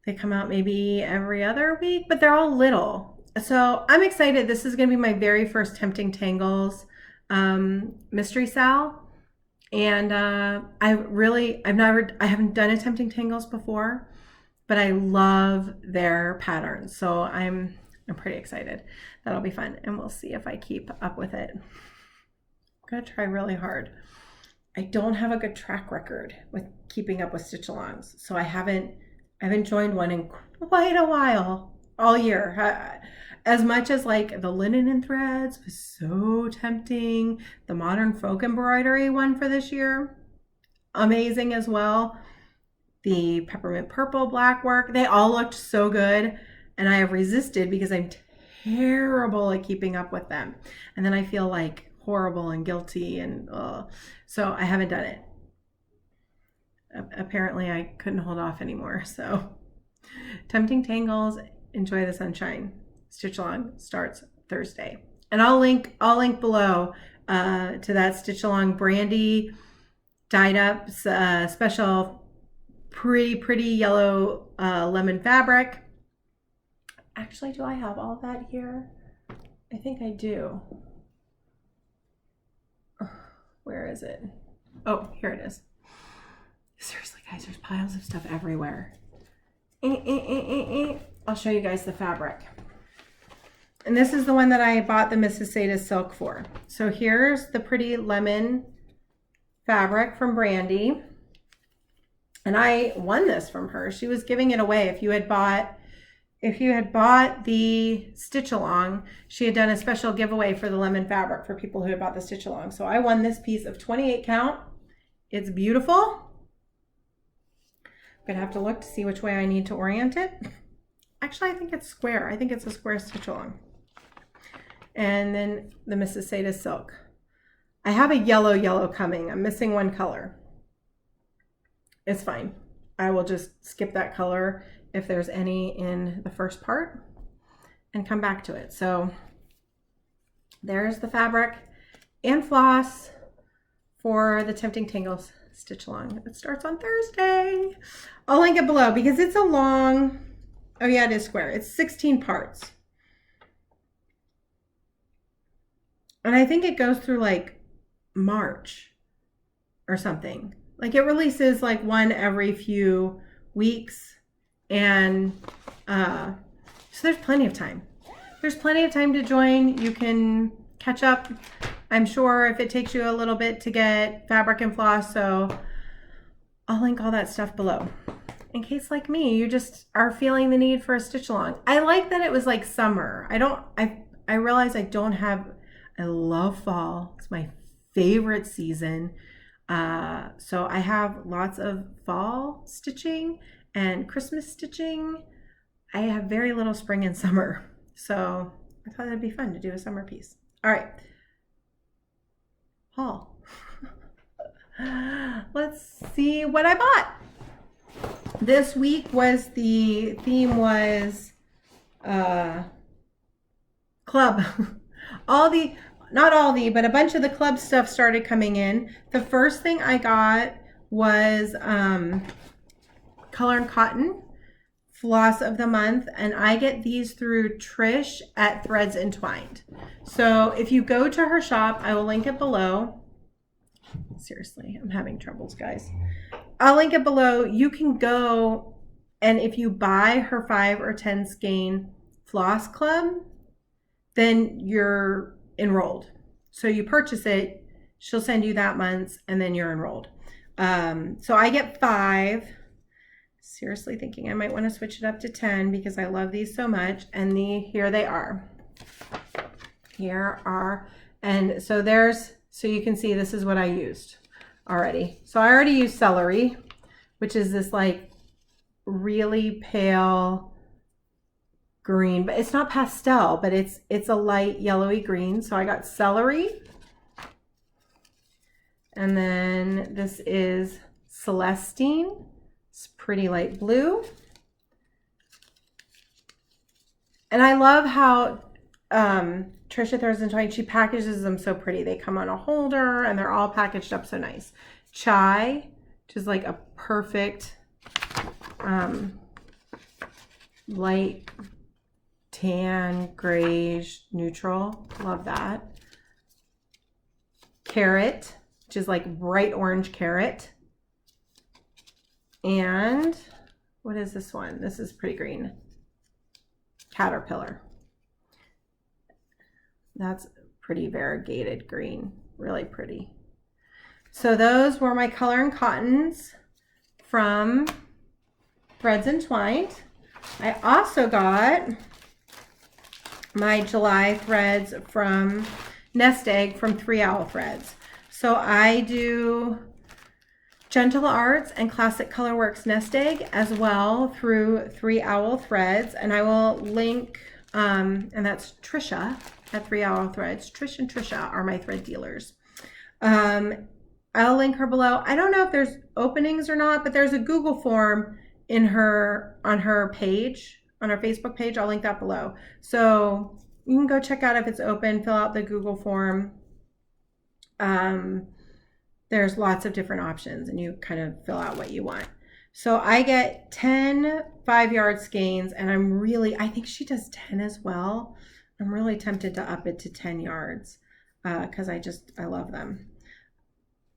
They come out maybe every other week, but they're all little. So I'm excited. This is going to be my very first Tempting Tangles mystery SAL. And I haven't done a Tempting Tangles before, but I love their patterns. So I'm pretty excited. That'll be fun. And we'll see if I keep up with it. I'm going to try really hard. I don't have a good track record with keeping up with stitch alongs. So I haven't joined one in quite a while, all year. As much as like the linen and threads was so tempting. The modern folk embroidery one for this year, amazing as well. The peppermint purple black work, they all looked so good. And I have resisted because I'm terrible at keeping up with them. And then I feel like horrible and guilty, and so I haven't done it. Apparently I couldn't hold off anymore. So Tempting Tangles Enjoy the Sunshine Stitch Along starts Thursday, and I'll link below to that stitch along. Brandy dyed up special pretty yellow lemon fabric. Actually, do I have all that here? I think I do. Where is it? Oh, here it is. Seriously, guys, there's piles of stuff everywhere. I'll show you guys the fabric. And this is the one that I bought the Mrs. Sada's silk for. So here's the pretty lemon fabric from Brandy. And I won this from her. She was giving it away. If you had bought the stitch along, she had done a special giveaway for the lemon fabric for people who had bought the stitch along. So I won this piece of 28 count. It's beautiful. I'm gonna have to look to see which way I need to orient it. Actually, I think it's square. I think it's a square stitch along. And then the Mrs. Sada's silk. I have a yellow coming. I'm missing one color. It's fine. I will just skip that color if there's any in the first part and come back to it. So there's the fabric and floss for the Tempting Tangles stitch along. It starts on Thursday. I'll link it below because it's a long, oh yeah, it is square. It's 16 parts. And I think it goes through like March or something. Like it releases like one every few weeks. And so there's plenty of time. There's plenty of time to join. You can catch up, I'm sure, if it takes you a little bit to get fabric and floss. So I'll link all that stuff below. In case like me, you just are feeling the need for a stitch along. I like that it was like summer. I realize I love fall. It's my favorite season. So I have lots of fall stitching and Christmas stitching. I have very little spring and summer. So I thought it'd be fun to do a summer piece. All right. Haul. Let's see what I bought. This week the theme was club. But a bunch of the club stuff started coming in. The first thing I got was Color and Cotton Floss of the Month, and I get these through Trish at Threads Entwined. So if you go to her shop, I will link it below. Seriously, I'm having troubles, guys. I'll link it below. You can go, and if you buy her 5 or 10 skein floss club, then you're enrolled. So you purchase it, she'll send you that month's, and then you're enrolled. So I get 5. Seriously thinking I might want to switch it up to 10 because I love these so much. And here they are. And so so you can see this is what I used already. So I already used Celery, which is this like really pale green, but it's not pastel, but it's a light yellowy green. So I got Celery. And then this is Celestine. It's pretty light blue. And I love how Trisha Threads Entwined, she packages them so pretty. They come on a holder and they're all packaged up so nice. Chai, which is like a perfect light tan, grayish, neutral. Love that. Carrot, which is like bright orange carrot. And what is this one? This is pretty green. Caterpillar. That's pretty variegated green. Really pretty. So those were my Color and Cottons from Threads Entwined. I also got my July threads from Nest Egg from 3 Owl Threads. So I do Gentle Arts and Classic Colorworks Nest Egg as well through 3 Owl Threads, and I will link, and that's Trisha at 3 Owl Threads. Trish and Trisha are my thread dealers. I'll link her below. I don't know if there's openings or not, but there's a Google form on her page, on her Facebook page. I'll link that below. So you can go check out if it's open, fill out the Google form. There's lots of different options and you kind of fill out what you want. So I get 10 5-yard skeins, and I think she does 10 as well. I'm really tempted to up it to 10 yards because I love them.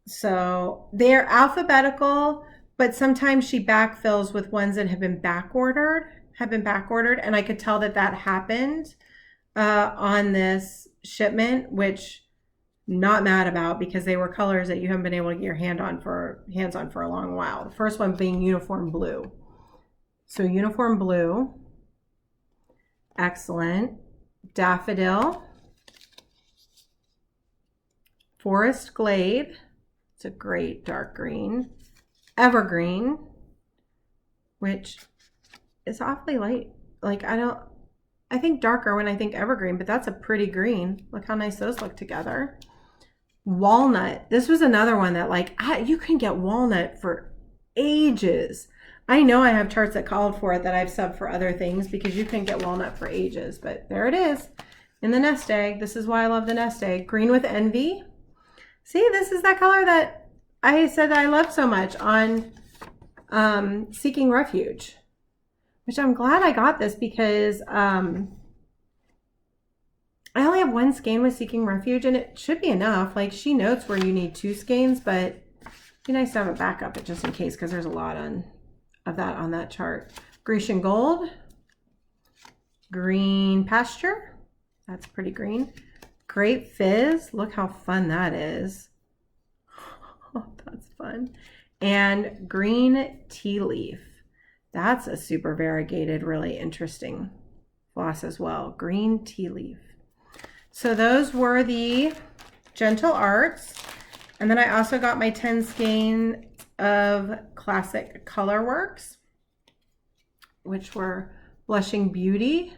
So they're alphabetical, but sometimes she backfills with ones that have been back ordered, and I could tell that happened on this shipment, which not mad about because they were colors that you haven't been able to get your hands on for a long while. The first one being Uniform Blue. So Uniform Blue, excellent. Daffodil, Forest Glade, it's a great dark green. Evergreen, which is awfully light. Like I think darker when I think evergreen, but that's a pretty green. Look how nice those look together. Walnut. This was another one that you can get walnut for ages. I know I have charts that called for it that I've subbed for other things because you can get walnut for ages, but there it is in the Nest Egg. This is why I love the Nest Egg. Green with Envy. See, this is that color that I said that I love so much on Seeking Refuge, which I'm glad I got this because I only have 1 skein with Seeking Refuge, and it should be enough. Like, she notes where you need 2 skeins, but Be nice to have a backup just in case, because there's a lot of that on that chart. Grecian Gold, Green Pasture, that's pretty green. Grape Fizz, look how fun that is. Oh, that's fun. And Green Tea Leaf, that's a super variegated, really interesting floss as well. Green Tea Leaf. So those were the Gentle Arts. And then I also got my 10 skein of Classic Colorworks, which were Blushing Beauty,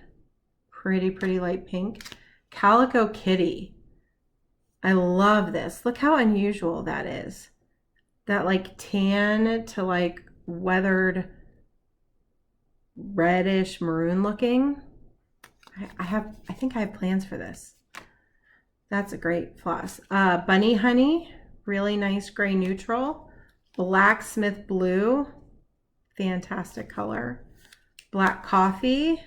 pretty light pink. Calico Kitty. I love this. Look how unusual that is. That like tan to like weathered reddish maroon looking. I think I have plans for this. That's a great floss. Bunny Honey, really nice gray neutral. Blacksmith Blue, fantastic color. Black Coffee,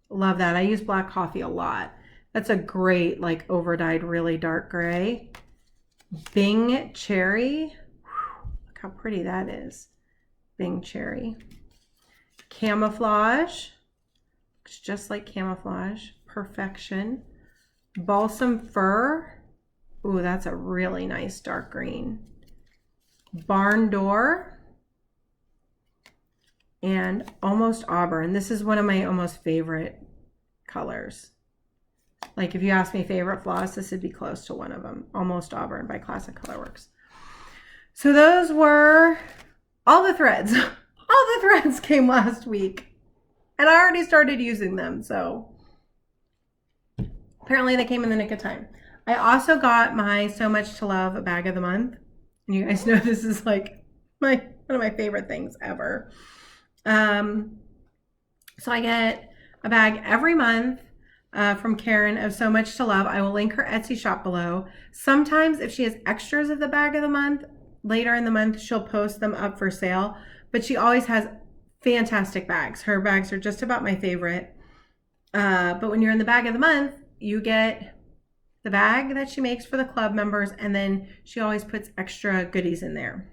love that. I use Black Coffee a lot. That's a great like overdyed really dark gray. Bing Cherry, look how pretty that is. Bing Cherry. Camouflage, looks just like camouflage. Perfection. Balsam Fir, ooh, that's a really nice dark green. Barn Door and Almost Auburn. This is one of my almost favorite colors. Like if you ask me favorite floss, this would be close to one of them. Almost Auburn by Classic Colorworks. So those were all the threads. All the threads came last week and I already started using them. So apparently they came in the nick of time. I also got my So Much to Love bag of the month. And you guys know this is like one of my favorite things ever. So I get a bag every month from Karen of So Much to Love. I will link her Etsy shop below. Sometimes if she has extras of the bag of the month, later in the month, she'll post them up for sale. But she always has fantastic bags. Her bags are just about my favorite. But when you're in the bag of the month, you get the bag that she makes for the club members, and then she always puts extra goodies in there.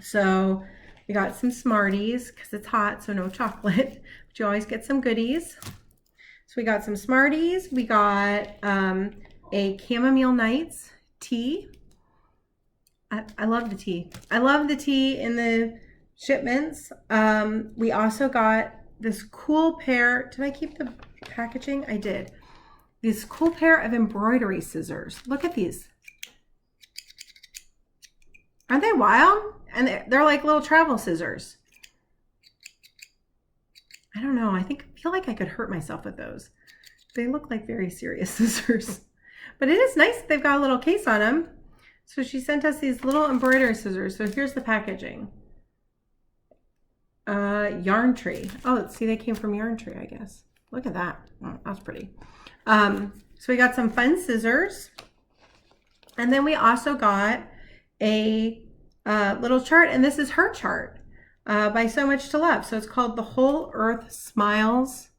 So we got some Smarties because it's hot, so no chocolate, but you always get some goodies. So we got some Smarties. We got a Chamomile Nights tea. I love the tea. I love the tea in the shipments. We also got this cool pair. Did I keep the packaging? I did. This cool pair of embroidery scissors. Look at these. Aren't they wild? And they're like little travel scissors. I don't know. I feel like I could hurt myself with those. They look like very serious scissors. But it is nice that they've got a little case on them. So she sent us these little embroidery scissors. So here's the packaging. Yarn Tree. Oh, see, they came from Yarn Tree, I guess. Look at that. Oh, that's pretty. So we got some fun scissors. And then we also got a little chart, and this is her chart by So Much to Love. So it's called The Whole Earth Smiles.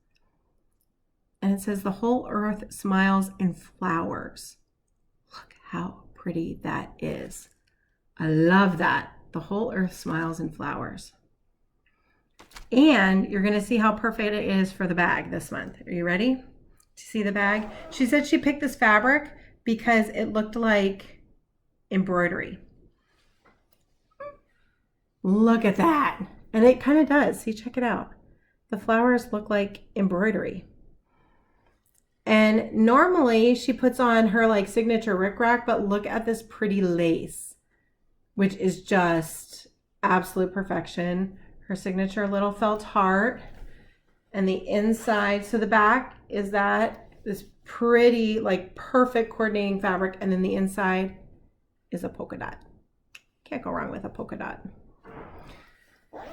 And it says The Whole Earth Smiles in Flowers. Look how pretty that is. I love that. The Whole Earth Smiles in Flowers. And you're going to see how perfect it is for the bag this month. Are you ready to see the bag? She said she picked this fabric because it looked like embroidery. Look at that. And it kind of does. See, check it out. The flowers look like embroidery. And normally she puts on her like signature rickrack, but look at this pretty lace, which is just absolute perfection. Her signature little felt heart, and the inside, so the back is this pretty like perfect coordinating fabric, and then the inside is a polka dot. Can't go wrong with a polka dot.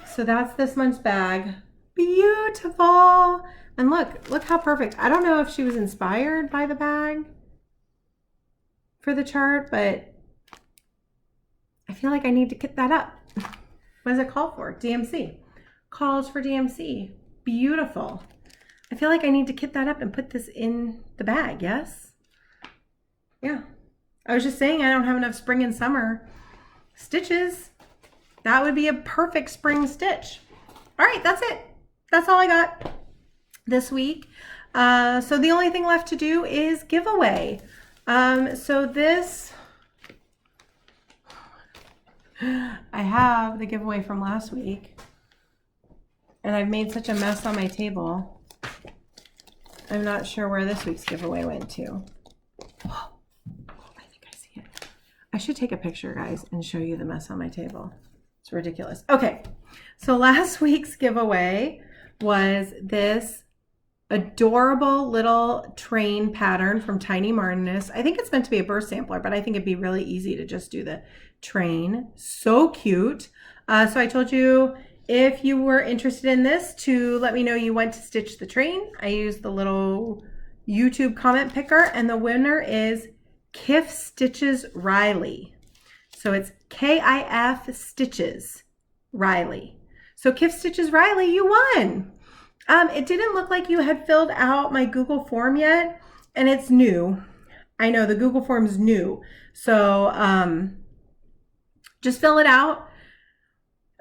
So that's this month's bag. Beautiful. And look how perfect. I don't know if she was inspired by the bag for the chart, but I feel like I need to get that up. What does it call for? DMC. Calls for DMC. Beautiful. I feel like I need to kit that up and put this in the bag, yes? Yeah. I was just saying I don't have enough spring and summer stitches, that would be a perfect spring stitch. All right, that's it. That's all I got this week. So the only thing left to do is giveaway. So this, I have the giveaway from last week, and I've made such a mess on my table. I'm not sure where this week's giveaway went to. Oh, I think I see it. I should take a picture, guys, and show you the mess on my table. It's ridiculous. Okay, so last week's giveaway was this adorable little train pattern from Tiny Martinus. I think it's meant to be a burst sampler, but I think it'd be really easy to just do the train. So cute. So I told you if you were interested in this to let me know you went to stitch the train. I used the little YouTube comment picker, and the winner is Kif Stitches Riley. So it's KIF Stitches Riley. So Kif Stitches Riley, you won. It didn't look like you had filled out my Google form yet, and it's new. I know the Google form is new. So just fill it out.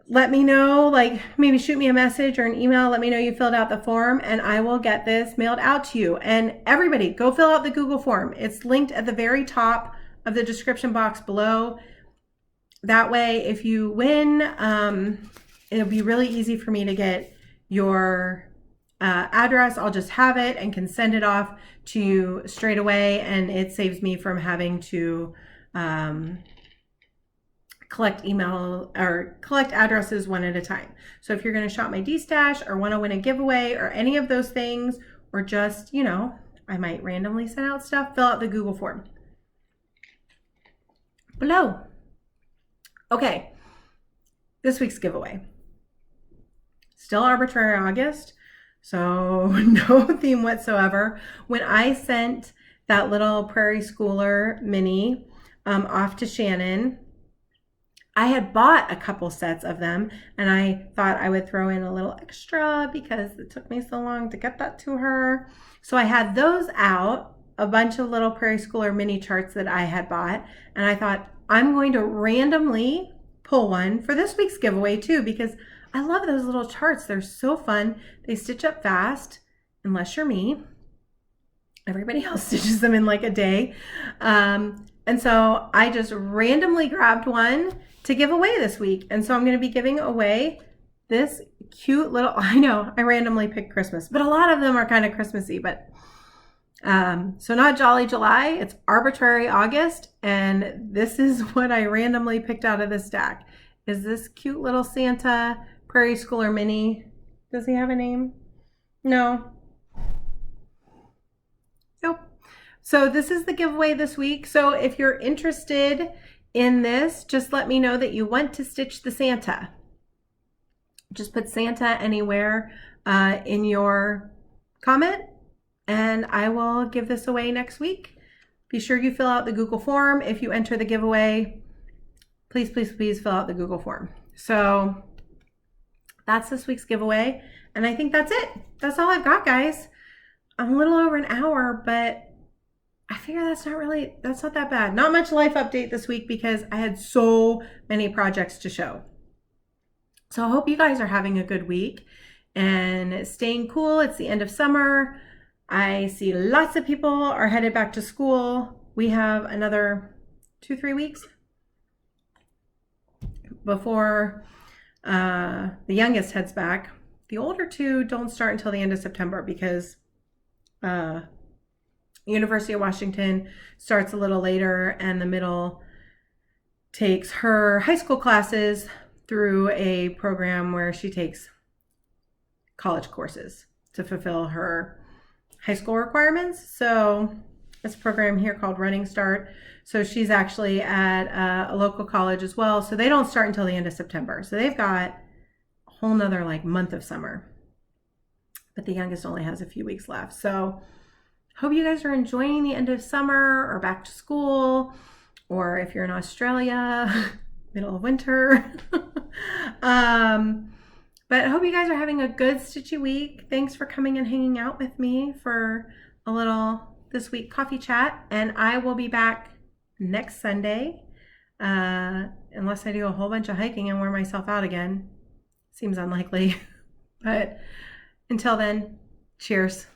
Let me know, like maybe shoot me a message or an email. Let me know you filled out the form, and I will get this mailed out to you. And everybody, go fill out the Google form. It's linked at the very top of the description box below. That way, if you win, it'll be really easy for me to get your address. I'll just have it and can send it off to you straight away, and it saves me from having to collect email or collect addresses one at a time. So if you're going to shop my D-stash or want to win a giveaway or any of those things, or just, you know, I might randomly send out stuff, fill out the Google form below. Okay, this week's giveaway. Still Arbitrary August, so no theme whatsoever. When I sent that little Prairie Schooler mini off to Shannon, I had bought a couple sets of them, and I thought I would throw in a little extra because it took me so long to get that to her. So I had those out, a bunch of little Prairie Schooler mini charts that I had bought, and I thought I'm going to randomly pull one for this week's giveaway too, because I love those little charts. They're so fun. They stitch up fast, unless you're me. Everybody else stitches them in like a day. And so I just randomly grabbed one to give away this week. And so I'm going to be giving away this cute little, I know I randomly picked Christmas, but a lot of them are kind of Christmassy, but so not Jolly July, it's Arbitrary August. And this is what I randomly picked out of the stack, is this cute little Santa Prairie Schooler mini. Does he have a name? No. Nope. So this is the giveaway this week. So if you're interested in this, just let me know that you want to stitch the Santa. Just put Santa anywhere in your comment, and I will give this away next week. Be sure you fill out the Google form. If you enter the giveaway, please, please, please fill out the Google form. So that's this week's giveaway. And I think that's it. That's all I've got, guys. I'm a little over an hour, but I figure that's not that bad. Not much life update this week because I had so many projects to show. So I hope you guys are having a good week and staying cool. It's the end of summer. I see lots of people are headed back to school. We have another 2-3 weeks before the youngest heads back. The older two don't start until the end of September because University of Washington starts a little later, and the middle takes her high school classes through a program where she takes college courses to fulfill her high school requirements. So it's a program here called Running Start. So she's actually at a local college as well. So they don't start until the end of September. So they've got a whole nother like month of summer, but the youngest only has a few weeks left. So hope you guys are enjoying the end of summer or back to school, or if you're in Australia, middle of winter. But I hope you guys are having a good stitchy week. Thanks for coming and hanging out with me for a little this week coffee chat, and I will be back next Sunday unless I do a whole bunch of hiking and wear myself out again. Seems unlikely. But until then, cheers.